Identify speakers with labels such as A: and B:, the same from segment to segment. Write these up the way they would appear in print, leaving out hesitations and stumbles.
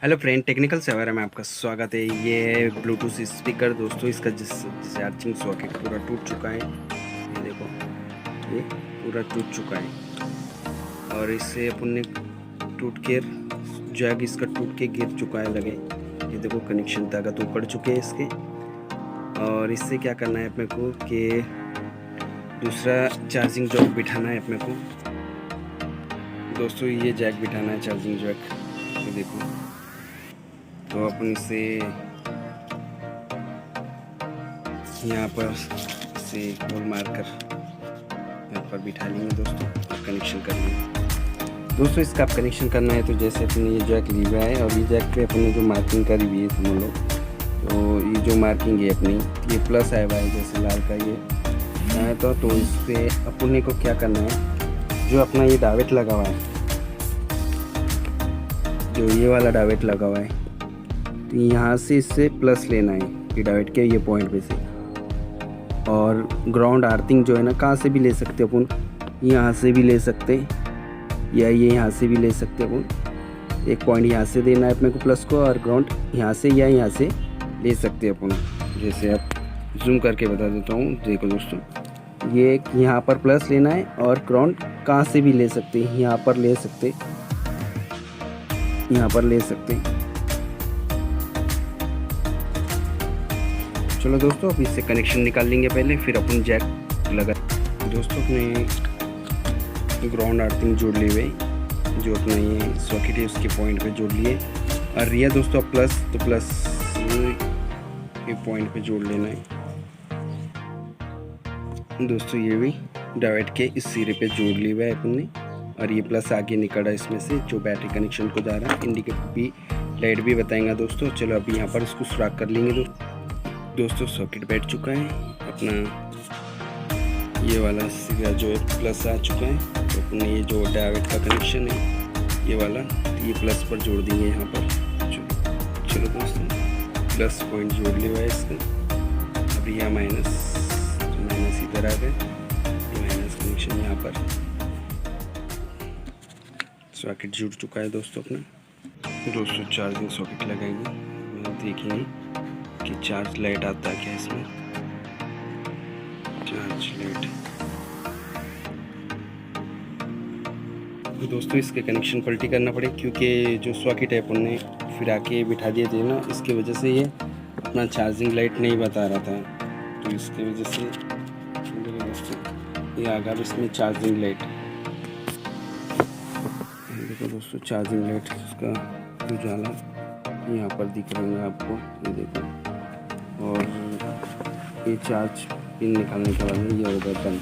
A: Hello friend, technical saver में आपका स्वागत है। ये ब्लूटूथ स्पीकर दोस्तों, इसका चार्जिंग सॉकेट पूरा टूट चुका है। ये देखो, ये पूरा टूट चुका है और इससे अपन ने टूट के जैक इसका टूट के गिर चुका है लगे। ये देखो, कनेक्शन ताकत ऊपर चुके हैं इसके। और इससे क्या करना है अपने को कि दूसरा चार्जिंग जैक बिठाना है अपने को दोस्तों। ये जैक बिठाना है चार्जिंग जैक। ये देखो, तो अपन इसे यहाँ पर इसे होल मारकर यहाँ पर बिठा लेंगे दोस्तों और कनेक्शन कर लेंगे दोस्तों। इसका आप कनेक्शन करना है तो जैसे अपने ये जैक लिया है और ये जैक पे अपने जो मार्किंग करी हुई है तुम लोग, तो ये जो मार्किंग है अपनी, ये प्लस आया हुआ है जैसे लाल का ये है तो इस पर अपने को क्या करना है, जो अपना ये डावेट लगा हुआ है, जो ये वाला डावेट लगा हुआ है, तो यहाँ से इससे प्लस लेना है ये डावेट के ये पॉइंट पे से। और ग्राउंड आर्थिंग जो है ना, कहाँ से भी ले सकते अपन, यहाँ से भी ले सकते या ये यहाँ से भी ले सकते अपन। एक पॉइंट यहाँ से देना है अपने को प्लस को, और ग्राउंड यहाँ से या यहाँ से ले सकते अपन। जैसे आप जूम करके बता देता हूँ, देखो दोस्तों, ये यहाँ पर प्लस लेना है और ग्राउंड कहाँ से भी ले सकते, यहाँ पर ले सकते, यहाँ पर ले सकते। चलो दोस्तों, अब इससे कनेक्शन निकाल लेंगे पहले, फिर अपन जैक लगा दोस्तों। अपने ग्राउंड आर्थिंग जोड़ लिए हुए, जो अपना ये सॉकेट है उसके पॉइंट पे जोड़ लिए। और रिया दोस्तों प्लस, तो प्लस ये पॉइंट पे जोड़ लेना है दोस्तों। ये भी डावेट के इस सिरे पे जोड़ लिया हुआ है अपन ने। और ये प्लस आगे निकल रहा है इसमें से, जो बैटरी कनेक्शन को जा रहा है। इंडिकेटर भी, लाइट भी बताएंगा दोस्तों। चलो अभी यहाँ पर इसको सुराख कर लेंगे दोस्तों। सॉकेट बैठ चुका है अपना, ये वाला सिरा जो है प्लस आ चुका है। तो अपने ये जो डावेट का कनेक्शन है ये वाला, ये प्लस पर जोड़ देंगे यहाँ पर। चलो दोस्तों, प्लस पॉइंट जोड़ लिया है इसका। अब यहाँ माइनस इधर आ गए, माइनस कनेक्शन यहाँ पर। सॉकेट जुड़ चुका है दोस्तों अपना। दोस्तों चार्जिंग सॉकेट लगाएंगे, देखेंगे कि चार्ज लाइट आता है क्या इसमें। चार्ज लाइट दोस्तों, इसके कनेक्शन पलटी करना पड़े, क्योंकि जो सॉकेट है अपन ने फिर आके बिठा दिए थे ना, इसकी वजह से ये अपना चार्जिंग लाइट नहीं बता रहा था। तो इसकी वजह से दोस्तों ये आ गया इसमें चार्जिंग लाइट। देखो दोस्तों, चार्जिंग लाइट उसका उजाला यहाँ पर दिख रहा है आपको, ये देखो। और ये चार्ज पिन निकालने के बाद में ये होगा डन।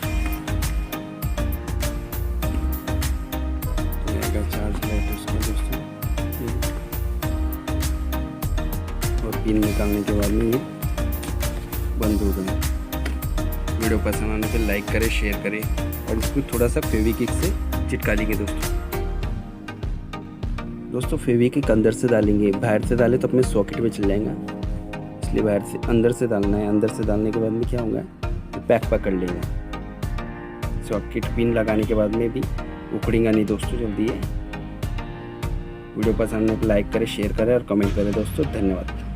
A: ये चार्ज लाइट उसका दोस्तों, और पिन निकालने के बाद में ये बंद हो गया। वीडियो पसंद आने पर लाइक करें, शेयर करें और इसको थोड़ा सा फेविक्विक से चिपका लेंगे दोस्तों। फेविक्विक अंदर से डालेंगे, बाहर से डाले तो अपने सॉकेट में चल जाएगा, इसलिए बाहर से अंदर से डालना है। अंदर से डालने के बाद में क्या होगा, तो पैक पकड़ लेगा। सॉकेट पिन लगाने के बाद में भी उखड़ेगा नहीं दोस्तों जल्दी है। वीडियो पसंद आने पर लाइक करें, शेयर करें और कमेंट करें दोस्तों। धन्यवाद।